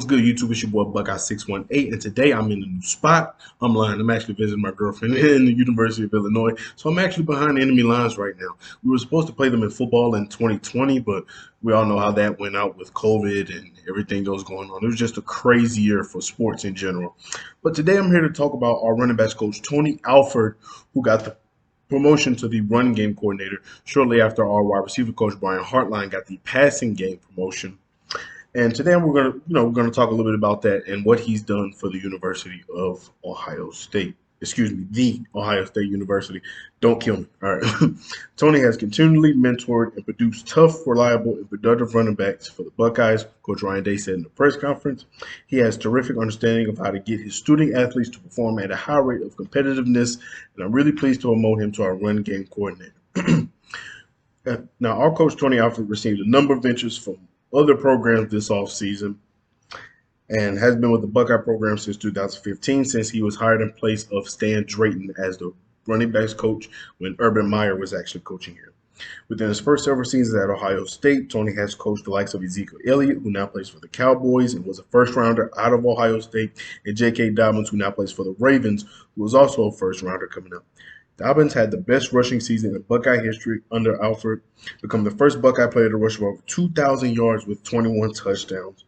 good, YouTube? It's your boy Buckeye618, and today I'm in a new spot. I'm lying. I'm actually visiting my girlfriend in the University of Illinois, so I'm actually behind enemy lines right now. We were supposed to play them in football in 2020, but we all know how that went out with COVID and everything that was going on. It was just a crazy year for sports in general. But today I'm here to talk about our running backs coach, Tony Alford, who got the promotion to the run game coordinator shortly after our wide receiver coach Brian Hartline got the passing game promotion. And today we're gonna talk a little bit about that and what he's done for the University of Ohio State. Excuse me, the Ohio State University. Don't kill me. All right. Tony has continually mentored and produced tough, reliable, and productive running backs for the Buckeyes. Coach Ryan Day said in the press conference, he has terrific understanding of how to get his student athletes to perform at a high rate of competitiveness, and I'm really pleased to promote him to our run game coordinator. Now, our coach Tony Alford received a number of ventures from other programs this offseason and has been with the Buckeye program since 2015, since he was hired in place of Stan Drayton as the running backs coach when Urban Meyer was actually coaching here. Within his first several seasons at Ohio State, Tony has coached the likes of Ezekiel Elliott, who now plays for the Cowboys and was a first-rounder out of Ohio State, and J.K. Dobbins, who now plays for the Ravens, who was also a first-rounder coming up. Dobbins had the best rushing season in Buckeye history under Alford, become the first Buckeye player to rush for over 2,000 yards with 21 touchdowns.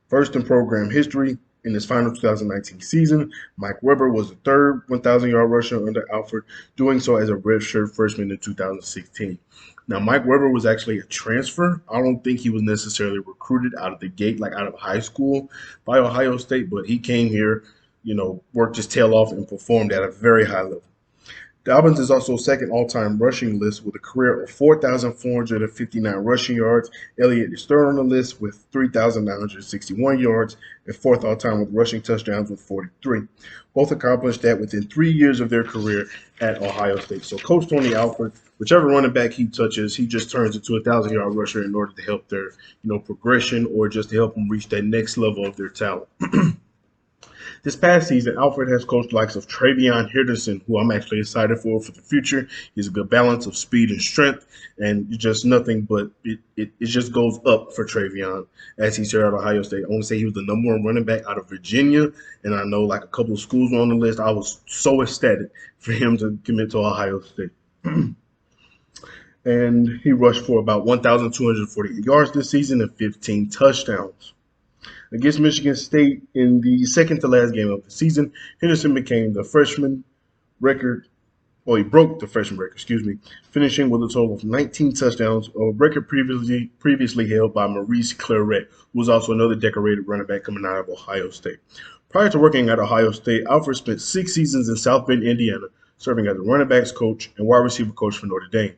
First in program history in his final 2019 season, Mike Weber was the third 1,000-yard rusher under Alford, doing so as a redshirt freshman in 2016. Now, Mike Weber was actually a transfer. I don't think he was necessarily recruited out of the gate, like out of high school by Ohio State, but he came here, worked his tail off and performed at a very high level. Dobbins is also second all-time rushing list with a career of 4,459 rushing yards. Elliott is third on the list with 3,961 yards and fourth all-time with rushing touchdowns with 43. Both accomplished that within 3 years of their career at Ohio State. So Coach Tony Alford, whichever running back he touches, he just turns into a 1,000-yard rusher in order to help their, progression or just to help them reach that next level of their talent. This past season, Alford has coached the likes of Travion Henderson, who I'm actually excited for the future. He's a good balance of speed and strength, and just nothing but it just goes up for Travion as he's here at Ohio State. I want to say he was the #1 running back out of Virginia, and I know like a couple of schools were on the list. I was so ecstatic for him to commit to Ohio State. And he rushed for about 1,248 yards this season and 15 touchdowns. Against Michigan State in the second to last game of the season, Henderson became the freshman record, or he broke the freshman record, finishing with a total of 19 touchdowns, a record previously held by Maurice Claret, who was also another decorated running back coming out of Ohio State. Prior to working at Ohio State, Alford spent 6 seasons in South Bend, Indiana, serving as the running backs coach and wide receiver coach for Notre Dame.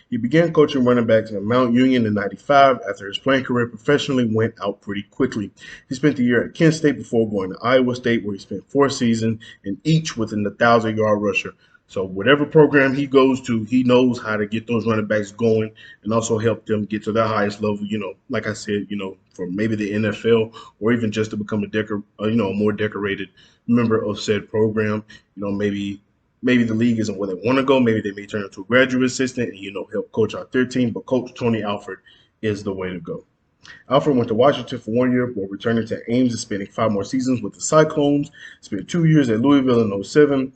He began coaching running backs at Mount Union in '95 after his playing career professionally went out pretty quickly. He spent the year at Kent State before going to Iowa State, where he spent 4 seasons, and each within the 1,000-yard rusher. So whatever program he goes to, he knows how to get those running backs going and also help them get to their highest level, like I said, for maybe the NFL or even just to become a more decorated member of said program. Maybe the league isn't where they want to go. Maybe they may turn into a graduate assistant and, help coach out their team. But Coach Tony Alford is the way to go. Alford went to Washington for 1 year before returning to Ames and spending 5 more seasons with the Cyclones. Spent 2 years at Louisville in '07,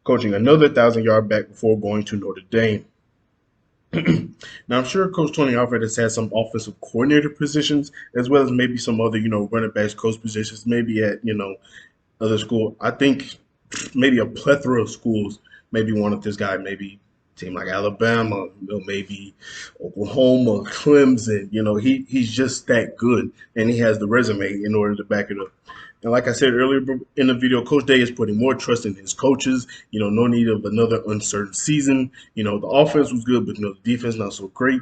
coaching another 1,000-yard back before going to Notre Dame. Now, I'm sure Coach Tony Alford has had some offensive coordinator positions as well as maybe some other, running backs coach positions, maybe at, other school. I think maybe a plethora of schools maybe wanted this guy, maybe a team like Alabama, maybe Oklahoma, Clemson. He's just that good, and he has the resume in order to back it up. And like I said earlier in the video, Coach Day is putting more trust in his coaches. No need of another uncertain season. The offense was good, but the defense not so great.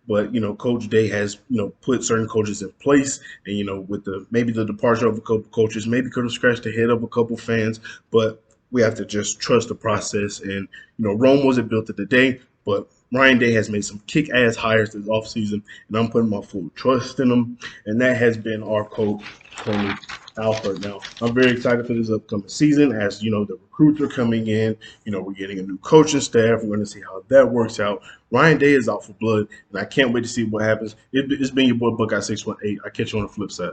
But, Coach Day has, put certain coaches in place. And, with maybe the departure of a couple coaches, maybe could have scratched the head of a couple fans. But we have to just trust the process. And, Rome wasn't built in a day. But Ryan Day has made some kick-ass hires this offseason. And I'm putting my full trust in him. And that has been our coach, Tony Alford. Now, I'm very excited for this upcoming season as, the recruits are coming in. We're getting a new coaching staff. We're going to see how that works out. Ryan Day is out for blood, and I can't wait to see what happens. It's been your boy Buckeye618. I'll catch you on the flip side.